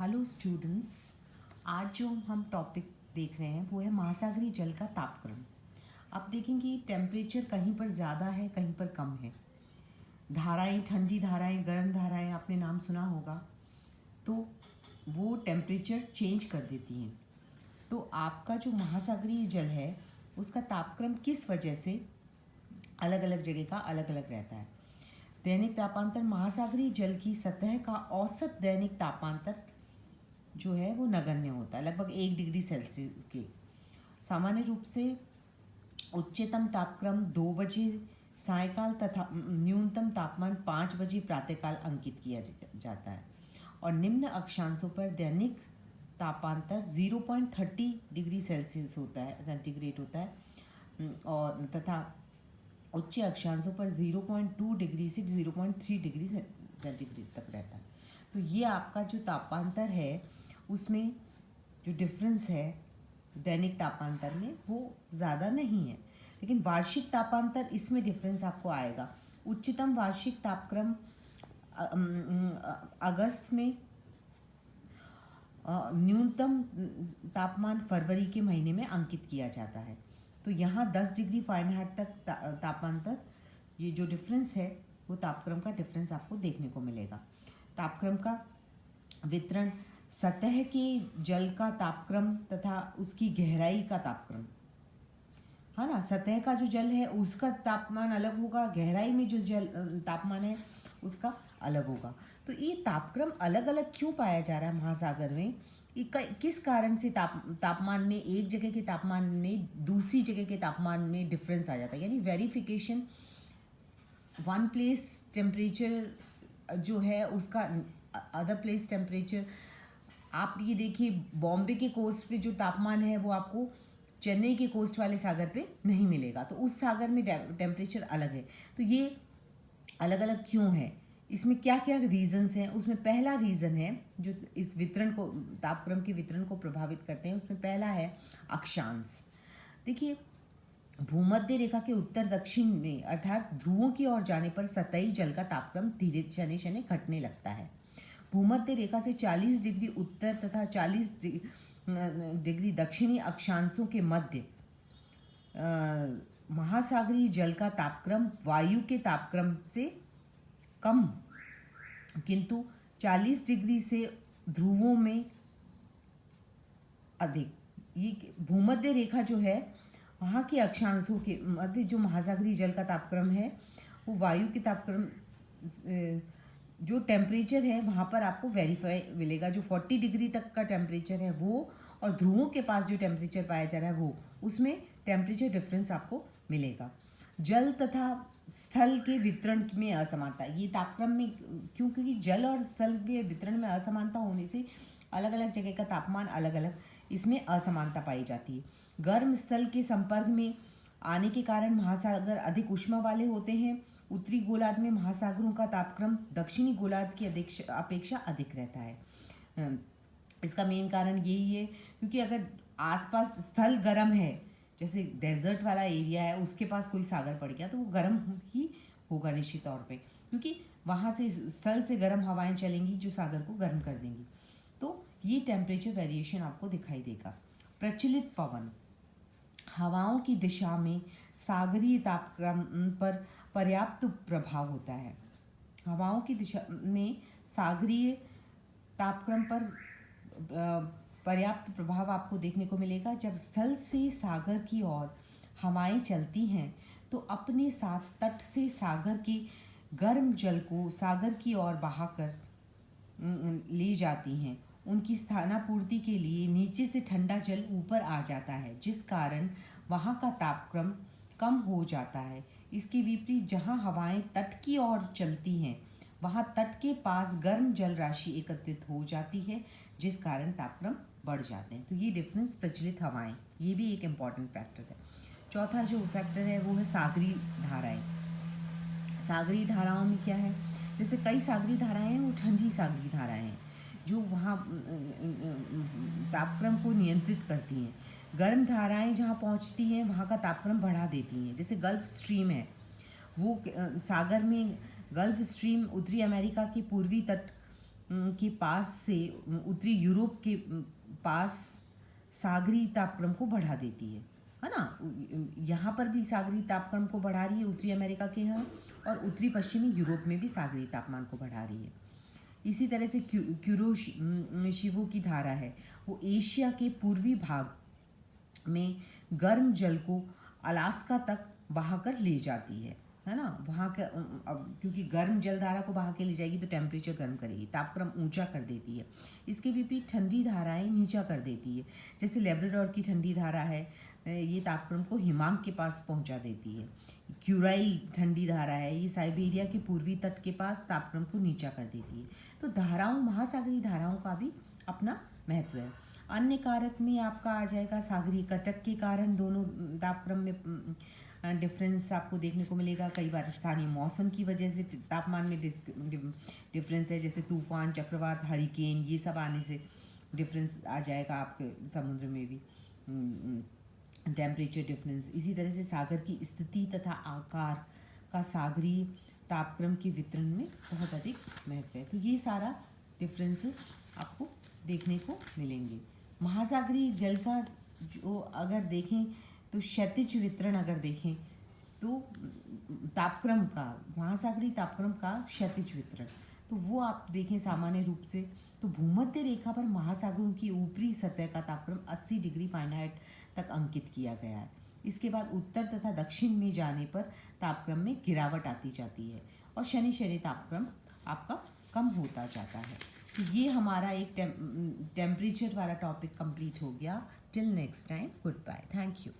Hello students. आज जो हम टॉपिक देख रहे हैं वो है महासागरीय जल का तापक्रम। आप देखेंगे टेम्परेचर कहीं पर ज़्यादा है, कहीं पर कम है। धाराएं, ठंडी धाराएं, गर्म धाराएं, आपने नाम सुना होगा। तो वो टेम्परेचर चेंज कर देती हैं। तो आपका जो महासागरीय जल है उसका तापक्रम किस वजह से अलग अलग जगह का अलग अलग रहता है। दैनिक तापांतर महासागरीय जल की सतह का औसत दैनिक तापांतर जो है वो नगण्य होता है, लगभग 1 डिग्री सेल्सियस के। सामान्य रूप से उच्चतम तापक्रम 2 बजे सायकाल तथा न्यूनतम तापमान 5 बजे प्रातःकाल अंकित किया जाता है और निम्न अक्षांशों पर दैनिक तापांतर 0.30 डिग्री सेल्सियस होता है, सेंटीग्रेड होता है और तथा उच्च अक्षांशों पर 0.2 डिग्री से 0.3 डिग्री सेंटीग्रेड तक रहता है। तो ये आपका जो तापांतर है उसमें जो डिफरेंस है दैनिक तापांतर में वो ज़्यादा नहीं है, लेकिन वार्षिक तापांतर इसमें डिफरेंस आपको आएगा। उच्चतम वार्षिक तापक्रम अगस्त में, न्यूनतम तापमान फरवरी के महीने में अंकित किया जाता है। तो यहाँ 10 डिग्री फ़ारेनहाइट तक तापांतर, ये जो डिफरेंस है वो तापक्रम का डिफरेंस आपको देखने को मिलेगा। तापक्रम का वितरण सतह के जल का तापक्रम तथा उसकी गहराई का तापक्रम, है ना। सतह का जो जल है उसका तापमान अलग होगा, गहराई में जो जल तापमान है उसका अलग होगा। तो ये तापक्रम अलग अलग क्यों पाया जा रहा है महासागर में, ये किस कारण से तापमान में, एक जगह के तापमान में दूसरी जगह के तापमान में डिफरेंस आ जाता है। यानी वेरिफिकेशन, वन प्लेस टेम्परेचर जो है उसका अदर प्लेस टेम्परेचर। आप ये देखिए बॉम्बे के कोस्ट पे जो तापमान है वो आपको चेन्नई के कोस्ट वाले सागर पे नहीं मिलेगा, तो उस सागर में टेम्परेचर अलग है। तो ये अलग अलग क्यों है, इसमें क्या क्या रीजंस हैं। उसमें पहला रीज़न है जो इस वितरण को, तापक्रम के वितरण को प्रभावित करते हैं, उसमें पहला है अक्षांश। देखिए भूमध्य रेखा के उत्तर दक्षिण में अर्थात ध्रुवों की ओर जाने पर सतही जल का तापक्रम धीरे शनि शनि घटने लगता है। भूमध्य रेखा से 40 डिग्री उत्तर तथा 40 डिग्री दक्षिणी अक्षांशों के मध्य महासागरीय जल का तापक्रम वायु के तापक्रम से कम, किंतु 40 डिग्री से ध्रुवों में अधिक। ये भूमध्य रेखा जो है वहाँ के अक्षांशों के मध्य जो महासागरीय जल का तापक्रम है वो वायु के तापक्रम, जो टेम्परेचर है वहाँ पर आपको वेरीफाई मिलेगा। जो 40 डिग्री तक का टेम्परेचर है वो, और ध्रुवों के पास जो टेम्परेचर पाया जा रहा है वो, उसमें टेम्परेचर डिफरेंस आपको मिलेगा। जल तथा स्थल के वितरण में असमानता, ये तापक्रम में क्योंकि जल और स्थल के वितरण में असमानता होने से अलग अलग जगह का तापमान अलग अलग, इसमें असमानता पाई जाती है। गर्म स्थल के संपर्क में आने के कारण महासागर अधिक ऊष्मा वाले होते हैं। उत्तरी गोलार्ध में महासागरों का तापक्रम दक्षिणी गोलार्ध की अपेक्षा अधिक रहता है। इसका मेन कारण यही है क्योंकि अगर आसपास स्थल गर्म है, जैसे डेजर्ट वाला एरिया है, उसके पास कोई सागर पड़ गया तो वो गर्म ही होगा निश्चित तौर पे, क्योंकि वहाँ से स्थल से गर्म हवाएं चलेंगी जो सागर को गर्म कर देंगी। तो ये टेम्परेचर वेरिएशन आपको दिखाई देगा। प्रचलित पवन, हवाओं की दिशा में सागरीय तापक्रम पर पर्याप्त प्रभाव होता है। हवाओं की दिशा में सागरीय तापक्रम पर पर्याप्त प्रभाव आपको देखने को मिलेगा। जब स्थल से सागर की ओर हवाएं चलती हैं तो अपने साथ तट से सागर के गर्म जल को सागर की ओर बहाकर ले जाती हैं। उनकी स्थानापूर्ति के लिए नीचे से ठंडा जल ऊपर आ जाता है, जिस कारण वहाँ का तापक्रम कम हो जाता है। इसके विपरीत जहाँ हवाएं तट की ओर चलती हैं वहाँ तट के पास गर्म जल राशि एकत्रित हो जाती है, जिस कारण तापक्रम बढ़ जाते हैं। तो ये डिफरेंस प्रचलित हवाएं, ये भी एक इम्पॉर्टेंट फैक्टर है। चौथा जो फैक्टर है वो है सागरीय धाराएं। सागरीय धाराओं में क्या है, जैसे कई सागरीय धाराएं हैं वो ठंडी सागरीय धाराएं हैं जो वहाँ तापक्रम को नियंत्रित करती हैं। गर्म धाराएं जहाँ पहुँचती हैं वहाँ का तापक्रम बढ़ा देती हैं। जैसे गल्फ स्ट्रीम है, वो सागर में गल्फ स्ट्रीम उत्तरी अमेरिका के पूर्वी तट के पास से उत्तरी यूरोप के पास सागरी तापक्रम को बढ़ा देती है ना। यहाँ पर भी सागरी तापक्रम को बढ़ा रही है उत्तरी अमेरिका के यहाँ, और उत्तरी पश्चिमी यूरोप में भी सागरी तापमान को बढ़ा रही है। इसी तरह से क्यूरोशिवो की धारा है, वो एशिया के पूर्वी भाग में गर्म जल को अलास्का तक बहाकर ले जाती है ना। वहाँ का क्योंकि गर्म जलधारा को बहा के ले जाएगी तो टेम्परेचर गर्म करेगी, तापक्रम ऊंचा कर देती है। इसके विपरीत ठंडी धाराएं नीचा कर देती है, जैसे लेब्राडोर की ठंडी धारा है, ये तापक्रम को हिमांक के पास पहुंचा देती है। क्यूराइल ठंडी धारा है, ये साइबेरिया के पूर्वी तट के पास तापक्रम को नीचा कर देती है। तो धाराओं, महासागरीय धाराओं का भी अपना महत्व है। अन्य कारक में आपका आ जाएगा सागरीय कटक के कारण दोनों तापक्रम में डिफरेंस आपको देखने को मिलेगा। कई बार स्थानीय मौसम की वजह से तापमान में डिफरेंस है, जैसे तूफान, चक्रवात, हरिकेन, ये सब आने से डिफरेंस आ जाएगा आपके समुद्र में भी, टेम्परेचर डिफरेंस। इसी तरह से सागर की स्थिति तथा आकार का सागरीय तापक्रम के वितरण में बहुत अधिक महत्व है। तो ये सारा डिफरेंसेस आपको देखने को मिलेंगे। महासागरीय जल का जो अगर देखें तो क्षैतिज वितरण अगर देखें तो तापक्रम का, महासागरीय तापक्रम का क्षैतिज वितरण, तो वो आप देखें सामान्य रूप से तो भूमध्य रेखा पर महासागरों की ऊपरी सतह का तापक्रम 80 डिग्री फ़ारेनहाइट तक अंकित किया गया है। इसके बाद उत्तर तथा दक्षिण में जाने पर तापक्रम में गिरावट आती जाती है और शनि शनि तापक्रम आपका कम होता जाता है। तो ये हमारा एक टेम्परेचर वाला टॉपिक कंप्लीट हो गया। Till next time, good bye, thank you.